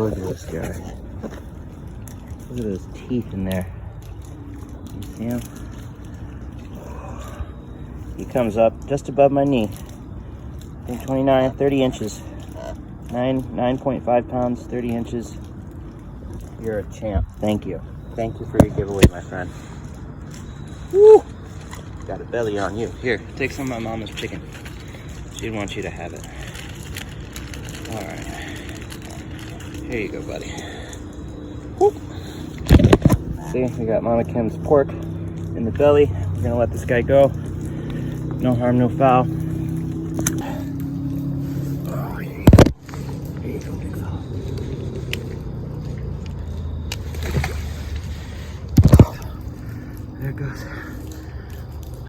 look at this guy. Look at those teeth in there. You see him? He comes up just above my knee. I think 29, 30 inches. 9.5 pounds, 30 inches. You're a champ. Thank you. Thank you for your giveaway, my friend. Woo! Got a belly on you. Here, take some of my mama's chicken. She'd want you to have it. All right. Here you go, buddy. Whoop. See, we got Mama Kim's pork in the belly. We're gonna let this guy go. No harm, no foul.